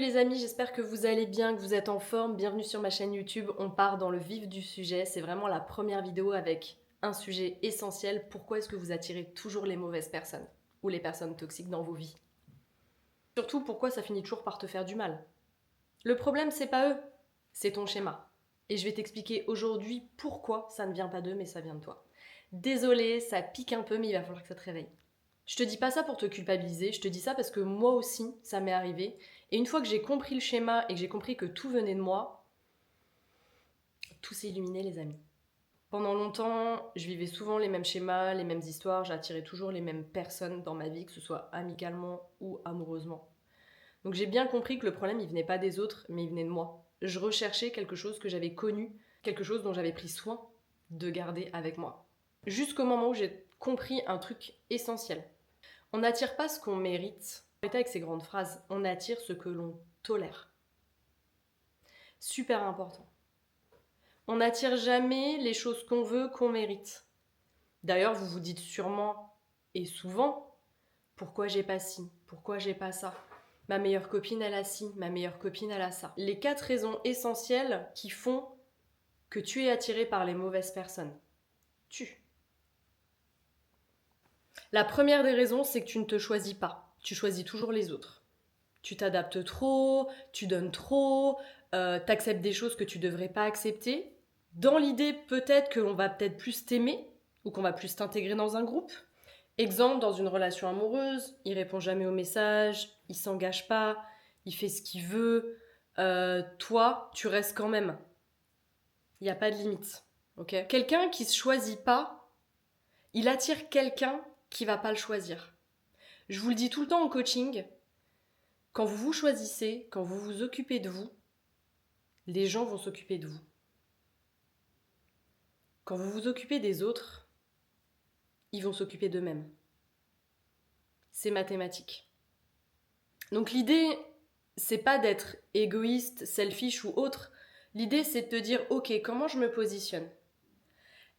les amis, j'espère que vous allez bien, que vous êtes en forme. Bienvenue sur ma chaîne YouTube. On part dans le vif du sujet. C'est vraiment la première vidéo avec un sujet essentiel. Pourquoi est-ce que vous attirez toujours les mauvaises personnes ou les personnes toxiques dans vos vies? Surtout, pourquoi ça finit toujours par te faire du mal? Le problème, c'est pas eux, c'est ton schéma. Et je vais t'expliquer aujourd'hui pourquoi ça ne vient pas d'eux, mais ça vient de toi. Désolée, ça pique un peu, mais il va falloir que ça te réveille. Je te dis pas ça pour te culpabiliser, je te dis ça parce que moi aussi, ça m'est arrivé. Et une fois que j'ai compris le schéma et que j'ai compris que tout venait de moi, tout s'est illuminé, les amis. Pendant longtemps, je vivais souvent les mêmes schémas, les mêmes histoires, j'attirais toujours les mêmes personnes dans ma vie, que ce soit amicalement ou amoureusement. Donc j'ai bien compris que le problème, il venait pas des autres, mais il venait de moi. Je recherchais quelque chose que j'avais connu, quelque chose dont j'avais pris soin de garder avec moi. Jusqu'au moment où j'ai compris un truc essentiel. On n'attire pas ce qu'on mérite. Arrêtez avec ces grandes phrases. On attire ce que l'on tolère. Super important. On n'attire jamais les choses qu'on veut, qu'on mérite. D'ailleurs, vous vous dites sûrement et souvent, pourquoi j'ai pas ci, pourquoi j'ai pas ça. Ma meilleure copine, elle a ci, ma meilleure copine, elle a ça. Les 4 raisons essentielles qui font que tu es attiré par les mauvaises personnes. La première des raisons, c'est que tu ne te choisis pas. Tu choisis toujours les autres. Tu t'adaptes trop, tu donnes trop, t'acceptes des choses que tu devrais pas accepter. Dans l'idée peut-être qu'on va peut-être plus t'aimer ou qu'on va plus t'intégrer dans un groupe. Exemple, dans une relation amoureuse, il répond jamais aux messages, il s'engage pas, il fait ce qu'il veut. Toi, tu restes quand même. Il n'y a pas de limite. Ok. Quelqu'un qui se choisit pas, il attire quelqu'un qui va pas le choisir. Je vous le dis tout le temps en coaching, quand vous vous choisissez, quand vous vous occupez de vous, les gens vont s'occuper de vous. Quand vous vous occupez des autres, ils vont s'occuper d'eux-mêmes. C'est mathématique. Donc l'idée, c'est pas d'être égoïste, selfish ou autre. L'idée, c'est de te dire, ok, comment je me positionne?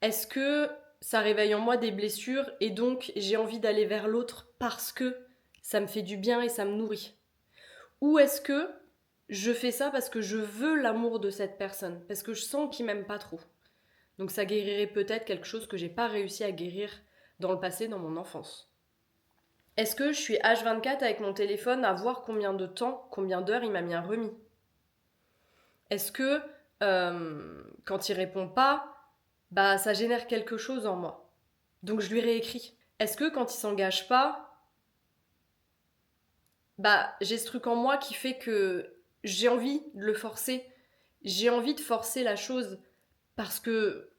Est-ce que ça réveille en moi des blessures et donc j'ai envie d'aller vers l'autre parce que ça me fait du bien et ça me nourrit? Ou est-ce que je fais ça parce que je veux l'amour de cette personne, parce que je sens qu'il m'aime pas trop? Donc ça guérirait peut-être quelque chose que j'ai pas réussi à guérir dans le passé, dans mon enfance. Est-ce que je suis H24 avec mon téléphone à voir combien de temps, combien d'heures il m'a mis un remis? Est-ce que quand il répond pas, bah ça génère quelque chose en moi? Donc je lui réécris. Est-ce que quand il s'engage pas, bah j'ai ce truc en moi qui fait que j'ai envie de le forcer. J'ai envie de forcer la chose parce que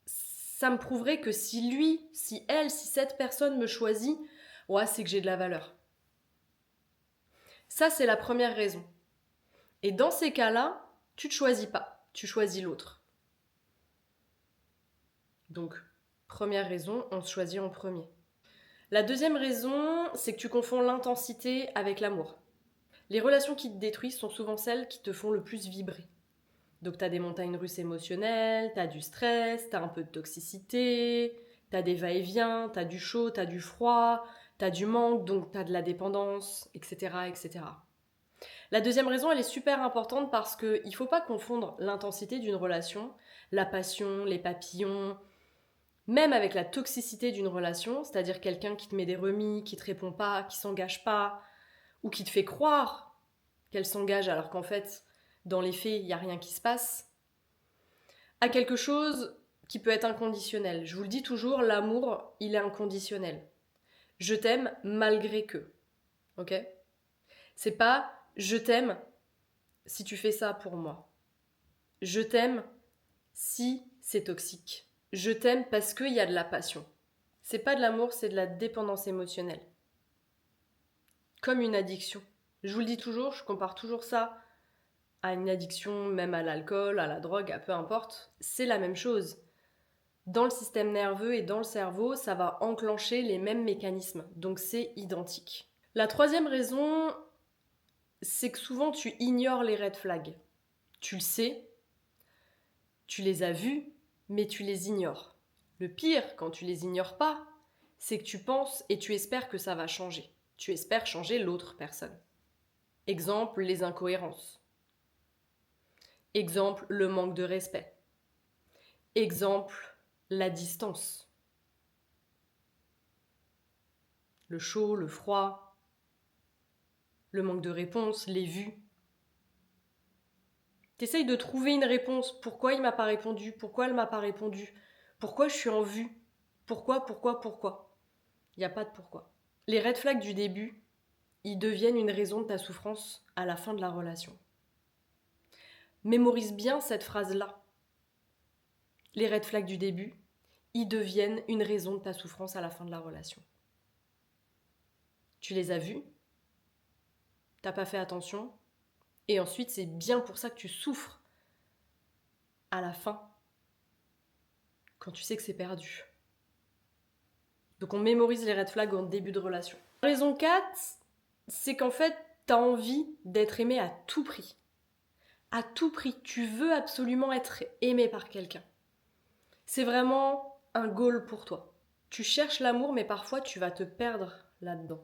ça me prouverait que si lui, si elle, si cette personne me choisit, ouais, c'est que j'ai de la valeur. Ça, c'est la première raison. Et dans ces cas-là, tu te choisis pas, tu choisis l'autre. Donc, première raison, on se choisit en premier. La deuxième raison, c'est que tu confonds l'intensité avec l'amour. Les relations qui te détruisent sont souvent celles qui te font le plus vibrer. Donc t'as des montagnes russes émotionnelles, t'as du stress, t'as un peu de toxicité, t'as des va-et-vient, t'as du chaud, t'as du froid, t'as du manque, donc t'as de la dépendance, etc., etc. La deuxième raison, elle est super importante parce qu'il ne faut pas confondre l'intensité d'une relation, la passion, les papillons, même avec la toxicité d'une relation, c'est-à-dire quelqu'un qui te met des remis, qui te répond pas, qui s'engage pas, ou qui te fait croire qu'elle s'engage alors qu'en fait, dans les faits, il n'y a rien qui se passe, à quelque chose qui peut être inconditionnel. Je vous le dis toujours, l'amour, il est inconditionnel. Je t'aime malgré que. Ok? C'est pas je t'aime si tu fais ça pour moi. Je t'aime si c'est toxique. Je t'aime parce qu'il y a de la passion. C'est pas de l'amour, c'est de la dépendance émotionnelle. Comme une addiction. Je vous le dis toujours, je compare toujours ça à une addiction, même à l'alcool, à la drogue, à peu importe. C'est la même chose. Dans le système nerveux et dans le cerveau, ça va enclencher les mêmes mécanismes. Donc c'est identique. La troisième raison, c'est que souvent tu ignores les red flags. Tu le sais, tu les as vus, mais tu les ignores. Le pire, quand tu les ignores pas, c'est que tu penses et tu espères que ça va changer. Tu espères changer l'autre personne. Exemple, les incohérences. Exemple, le manque de respect. Exemple, la distance. Le chaud, le froid, le manque de réponse, les vues. T'essayes de trouver une réponse. Pourquoi il m'a pas répondu? Pourquoi elle m'a pas répondu? Pourquoi je suis en vue? Pourquoi? Il n'y a pas de pourquoi. Les red flags du début, ils deviennent une raison de ta souffrance à la fin de la relation. Mémorise bien cette phrase-là. Les red flags du début, ils deviennent une raison de ta souffrance à la fin de la relation. Tu les as vus, t'as pas fait attention, et ensuite c'est bien pour ça que tu souffres à la fin, quand tu sais que c'est perdu. Donc on mémorise les red flags en début de relation. Raison 4, c'est qu'en fait, t'as envie d'être aimé à tout prix. À tout prix, tu veux absolument être aimé par quelqu'un. C'est vraiment un goal pour toi. Tu cherches l'amour, mais parfois tu vas te perdre là-dedans.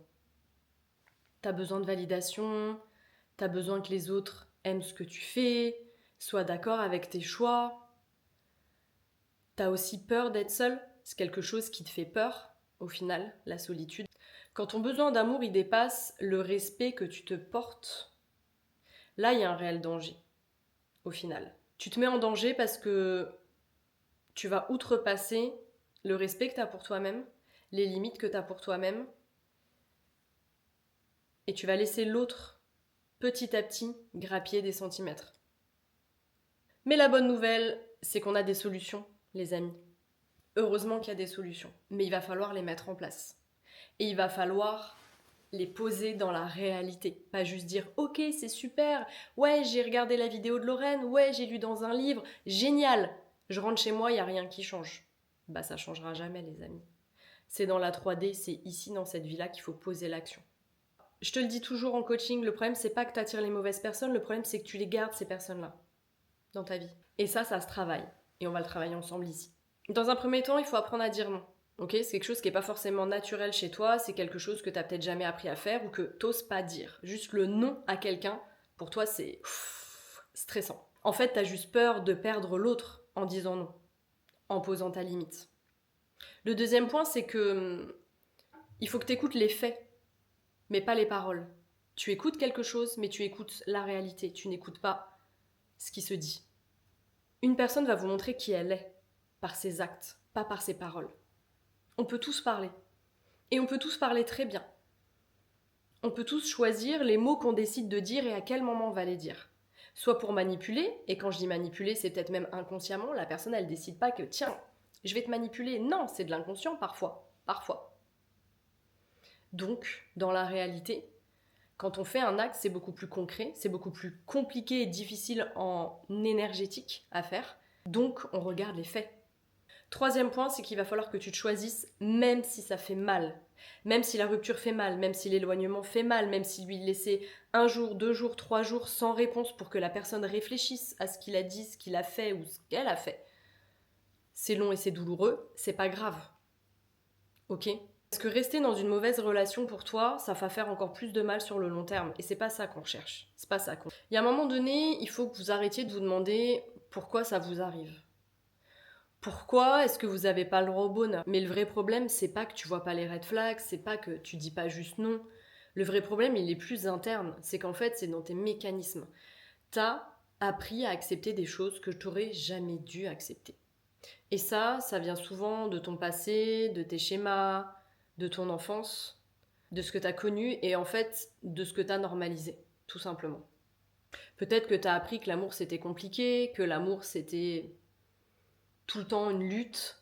T'as besoin de validation, t'as besoin que les autres aiment ce que tu fais, soient d'accord avec tes choix. T'as aussi peur d'être seul, c'est quelque chose qui te fait peur, au final, la solitude. Quand ton besoin d'amour il dépasse le respect que tu te portes, là il y a un réel danger, au final. Tu te mets en danger parce que tu vas outrepasser le respect que tu as pour toi-même, les limites que tu as pour toi-même, et tu vas laisser l'autre, petit à petit, grappiller des centimètres. Mais la bonne nouvelle, c'est qu'on a des solutions, les amis. Heureusement qu'il y a des solutions, mais il va falloir les mettre en place. Et il va falloir les poser dans la réalité. Pas juste dire « Ok, c'est super, ouais, j'ai regardé la vidéo de Lorraine, ouais, j'ai lu dans un livre, génial, je rentre chez moi, il n'y a rien qui change. » Bah ça changera jamais, les amis. C'est dans la 3D, c'est ici, dans cette vie-là, qu'il faut poser l'action. Je te le dis toujours en coaching, le problème, c'est pas que tu attires les mauvaises personnes, le problème, c'est que tu les gardes, ces personnes-là, dans ta vie. Et ça se travaille. Et on va le travailler ensemble ici. Dans un premier temps, il faut apprendre à dire non. Ok, c'est quelque chose qui n'est pas forcément naturel chez toi, c'est quelque chose que tu n'as peut-être jamais appris à faire ou que tu n'oses pas dire. Juste le non à quelqu'un, pour toi, c'est stressant. En fait, tu as juste peur de perdre l'autre en disant non, en posant ta limite. Le deuxième point, c'est que il faut que tu écoutes les faits, mais pas les paroles. Tu écoutes quelque chose, mais tu écoutes la réalité. Tu n'écoutes pas ce qui se dit. Une personne va vous montrer qui elle est, par ses actes, pas par ses paroles. On peut tous parler. Et on peut tous parler très bien. On peut tous choisir les mots qu'on décide de dire et à quel moment on va les dire. Soit pour manipuler, et quand je dis manipuler, c'est peut-être même inconsciemment, la personne elle décide pas que tiens, je vais te manipuler. Non, c'est de l'inconscient parfois. Parfois. Donc, dans la réalité, quand on fait un acte, c'est beaucoup plus concret, c'est beaucoup plus compliqué et difficile en énergétique à faire. Donc, on regarde les faits. Troisième point, c'est qu'il va falloir que tu te choisisses même si ça fait mal. Même si la rupture fait mal, même si l'éloignement fait mal, même si lui laisser 1 jour, 2 jours, 3 jours sans réponse pour que la personne réfléchisse à ce qu'il a dit, ce qu'il a fait ou ce qu'elle a fait. C'est long et c'est douloureux, c'est pas grave. Ok ? Parce que rester dans une mauvaise relation pour toi, ça va faire encore plus de mal sur le long terme. Et c'est pas ça qu'on recherche. C'est pas ça qu'on... Il y a un moment donné, il faut que vous arrêtiez de vous demander pourquoi ça vous arrive. Pourquoi est-ce que vous n'avez pas le droit au bonheur? Mais le vrai problème, c'est pas que tu vois pas les red flags, c'est pas que tu dis pas juste non. Le vrai problème, il est plus interne. C'est qu'en fait, c'est dans tes mécanismes. T'as appris à accepter des choses que tu n'aurais jamais dû accepter. Et ça vient souvent de ton passé, de tes schémas, de ton enfance, de ce que tu as connu et en fait de ce que tu as normalisé, tout simplement. Peut-être que tu as appris que l'amour c'était compliqué, que l'amour c'était tout le temps une lutte,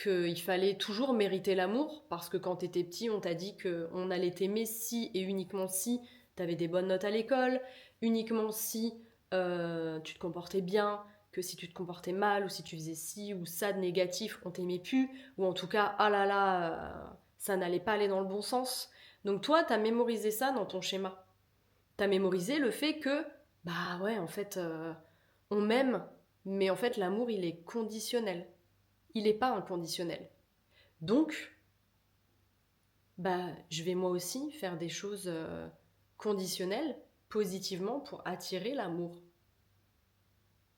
qu'il fallait toujours mériter l'amour, parce que quand t'étais petit, on t'a dit qu'on allait t'aimer si et uniquement si t'avais des bonnes notes à l'école, uniquement si tu te comportais bien, que si tu te comportais mal, ou si tu faisais ci ou ça de négatif, on t'aimait plus, ou en tout cas, ah là là, ça n'allait pas aller dans le bon sens. Donc toi, t'as mémorisé ça dans ton schéma. T'as mémorisé le fait que, bah ouais, en fait, on m'aime, mais en fait, l'amour, il est conditionnel. Il n'est pas inconditionnel. Donc, bah, je vais moi aussi faire des choses conditionnelles positivement pour attirer l'amour.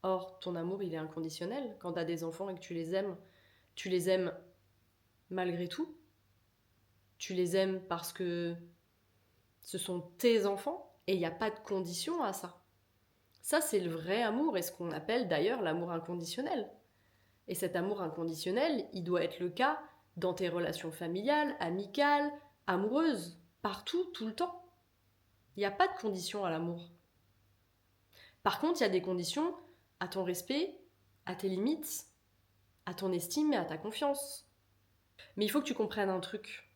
Or, ton amour, il est inconditionnel. Quand tu as des enfants et que tu les aimes malgré tout. Tu les aimes parce que ce sont tes enfants et il n'y a pas de condition à ça. Ça, c'est le vrai amour et ce qu'on appelle d'ailleurs l'amour inconditionnel. Et cet amour inconditionnel, il doit être le cas dans tes relations familiales, amicales, amoureuses, partout, tout le temps. Il n'y a pas de condition à l'amour. Par contre, il y a des conditions à ton respect, à tes limites, à ton estime et à ta confiance. Mais il faut que tu comprennes un truc.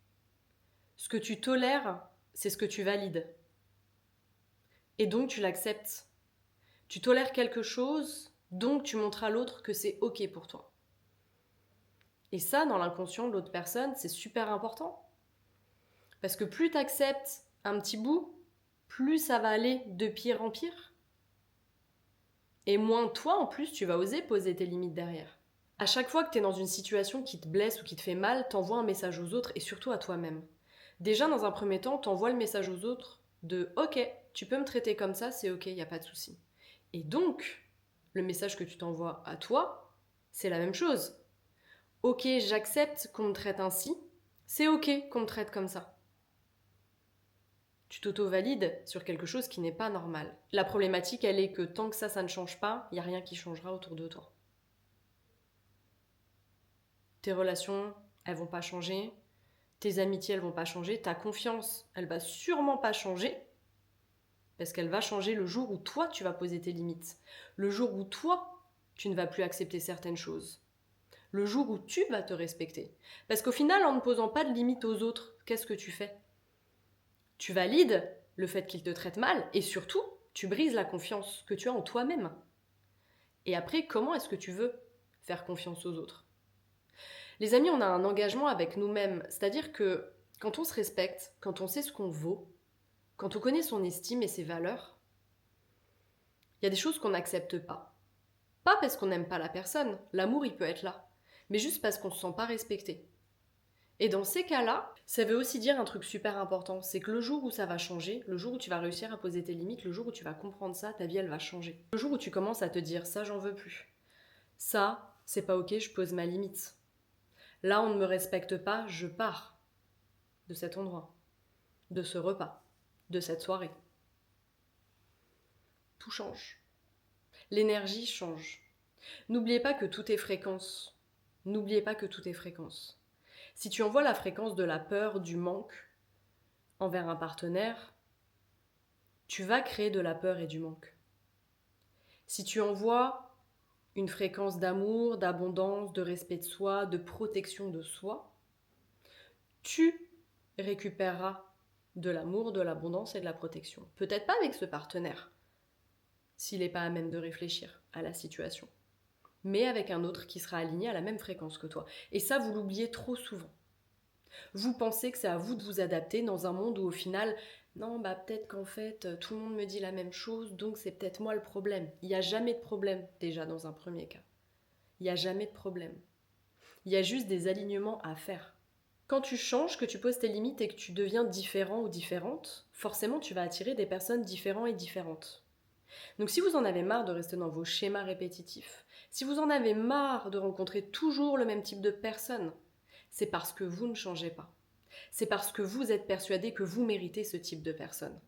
Ce que tu tolères, c'est ce que tu valides. Et donc tu l'acceptes. Tu tolères quelque chose, donc tu montres à l'autre que c'est ok pour toi. Et ça, dans l'inconscient de l'autre personne, c'est super important. Parce que plus tu acceptes un petit bout, plus ça va aller de pire en pire. Et moins toi, en plus, tu vas oser poser tes limites derrière. À chaque fois que tu es dans une situation qui te blesse ou qui te fait mal, t'envoies un message aux autres et surtout à toi-même. Déjà, dans un premier temps, t'envoies le message aux autres de « Ok, tu peux me traiter comme ça, c'est ok, il n'y a pas de souci. » Et donc, le message que tu t'envoies à toi, c'est la même chose. Ok, j'accepte qu'on me traite ainsi, c'est ok qu'on me traite comme ça. Tu t'auto-valides sur quelque chose qui n'est pas normal. La problématique, elle est que tant que ça ne change pas, il n'y a rien qui changera autour de toi. Tes relations, elles vont pas changer. Tes amitiés, elles vont pas changer. Ta confiance, elle va sûrement pas changer. Parce qu'elle va changer le jour où toi, tu vas poser tes limites. Le jour où toi, tu ne vas plus accepter certaines choses. Le jour où tu vas te respecter. Parce qu'au final, en ne posant pas de limites aux autres, qu'est-ce que tu fais ? Tu valides le fait qu'ils te traitent mal et surtout, tu brises la confiance que tu as en toi-même. Et après, comment est-ce que tu veux faire confiance aux autres ? Les amis, on a un engagement avec nous-mêmes. C'est-à-dire que quand on se respecte, quand on sait ce qu'on vaut, quand on connaît son estime et ses valeurs, il y a des choses qu'on n'accepte pas. Pas parce qu'on n'aime pas la personne, l'amour il peut être là, mais juste parce qu'on ne se sent pas respecté. Et dans ces cas-là, ça veut aussi dire un truc super important, c'est que le jour où ça va changer, le jour où tu vas réussir à poser tes limites, le jour où tu vas comprendre ça, ta vie elle va changer. Le jour où tu commences à te dire ça j'en veux plus, ça c'est pas ok, je pose ma limite. Là on ne me respecte pas, je pars de cet endroit, de ce repas, de cette soirée. Tout change. L'énergie change. N'oubliez pas que tout est fréquence. N'oubliez pas que tout est fréquence. Si tu envoies la fréquence de la peur, du manque envers un partenaire, tu vas créer de la peur et du manque. Si tu envoies une fréquence d'amour, d'abondance, de respect de soi, de protection de soi, tu récupéreras de l'amour, de l'abondance et de la protection. Peut-être pas avec ce partenaire, s'il n'est pas à même de réfléchir à la situation, mais avec un autre qui sera aligné à la même fréquence que toi. Et ça, vous l'oubliez trop souvent. Vous pensez que c'est à vous de vous adapter dans un monde où au final, non, peut-être qu'en fait, tout le monde me dit la même chose, donc c'est peut-être moi le problème. Il n'y a jamais de problème, déjà, dans un premier cas. Il n'y a jamais de problème. Il y a juste des alignements à faire. Quand tu changes, que tu poses tes limites et que tu deviens différent ou différente, forcément, tu vas attirer des personnes différentes et différentes. Donc si vous en avez marre de rester dans vos schémas répétitifs, si vous en avez marre de rencontrer toujours le même type de personnes, c'est parce que vous ne changez pas. C'est parce que vous êtes persuadé que vous méritez ce type de personne.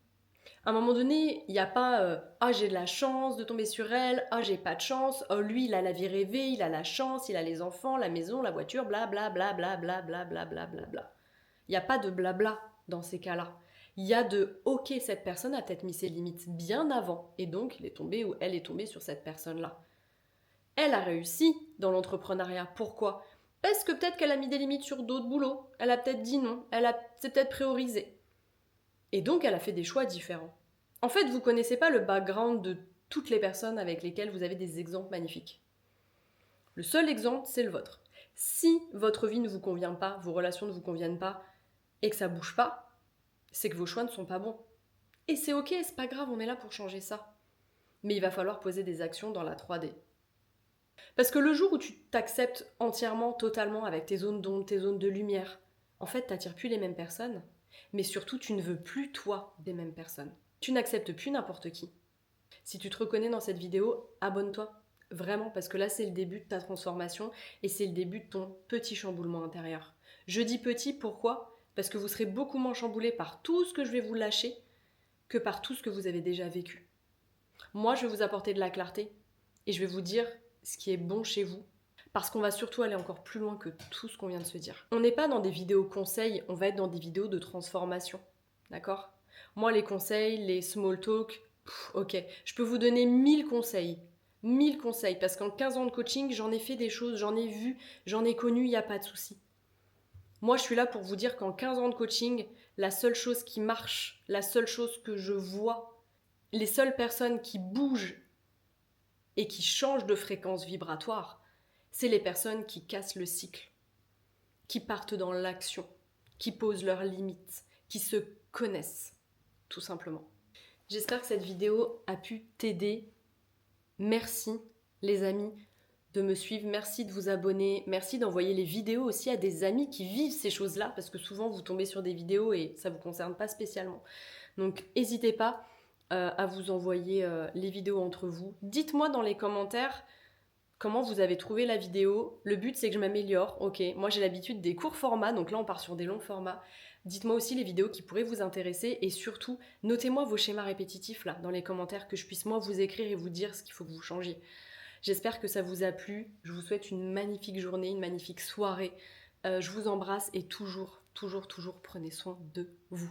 À un moment donné, il n'y a pas ah j'ai de la chance de tomber sur elle, ah j'ai pas de chance, oh lui il a la vie rêvée, il a la chance, il a les enfants, la maison, la voiture, bla bla bla bla bla bla bla bla bla bla. Il n'y a pas de blabla dans ces cas-là. Il y a de ok, cette personne a peut-être mis ses limites bien avant et donc il est tombé ou elle est tombée sur cette personne-là. Elle a réussi dans l'entrepreneuriat. Pourquoi ? Parce que peut-être qu'elle a mis des limites sur d'autres boulots. Elle a peut-être dit non. C'est peut-être priorisé. Et donc, elle a fait des choix différents. En fait, vous ne connaissez pas le background de toutes les personnes avec lesquelles vous avez des exemples magnifiques. Le seul exemple, c'est le vôtre. Si votre vie ne vous convient pas, vos relations ne vous conviennent pas, et que ça ne bouge pas, c'est que vos choix ne sont pas bons. Et c'est ok, c'est pas grave, on est là pour changer ça. Mais il va falloir poser des actions dans la 3D. Parce que le jour où tu t'acceptes entièrement, totalement, avec tes zones d'ombre, tes zones de lumière, en fait, tu n'attires plus les mêmes personnes, mais surtout, tu ne veux plus, toi, des mêmes personnes. Tu n'acceptes plus n'importe qui. Si tu te reconnais dans cette vidéo, abonne-toi. Vraiment, parce que là, c'est le début de ta transformation et c'est le début de ton petit chamboulement intérieur. Je dis petit, pourquoi ? Parce que vous serez beaucoup moins chamboulé par tout ce que je vais vous lâcher que par tout ce que vous avez déjà vécu. Moi, je vais vous apporter de la clarté et je vais vous dire ce qui est bon chez vous, parce qu'on va surtout aller encore plus loin que tout ce qu'on vient de se dire. On n'est pas dans des vidéos conseils, on va être dans des vidéos de transformation. D'accord ? Moi, les conseils, les small talk, ok, je peux vous donner 1000 conseils. 1000 conseils, parce qu'en 15 ans de coaching, j'en ai fait des choses, j'en ai vu, j'en ai connu, il n'y a pas de souci. Moi, je suis là pour vous dire qu'en 15 ans de coaching, la seule chose qui marche, la seule chose que je vois, les seules personnes qui bougent et qui changent de fréquence vibratoire, c'est les personnes qui cassent le cycle, qui partent dans l'action, qui posent leurs limites, qui se connaissent, tout simplement. J'espère que cette vidéo a pu t'aider. Merci les amis de me suivre, merci de vous abonner, merci d'envoyer les vidéos aussi à des amis qui vivent ces choses-là, parce que souvent vous tombez sur des vidéos et ça ne vous concerne pas spécialement. Donc n'hésitez pas à vous envoyer les vidéos entre vous. Dites-moi dans les commentaires comment vous avez trouvé la vidéo. Le but c'est que je m'améliore, ok. Moi j'ai l'habitude des courts formats, donc là on part sur des longs formats. Dites-moi aussi les vidéos qui pourraient vous intéresser et surtout notez-moi vos schémas répétitifs là dans les commentaires, que je puisse moi vous écrire et vous dire ce qu'il faut que vous changiez. J'espère que ça vous a plu. Je vous souhaite une magnifique journée, une magnifique soirée. Je vous embrasse et toujours, toujours, toujours prenez soin de vous.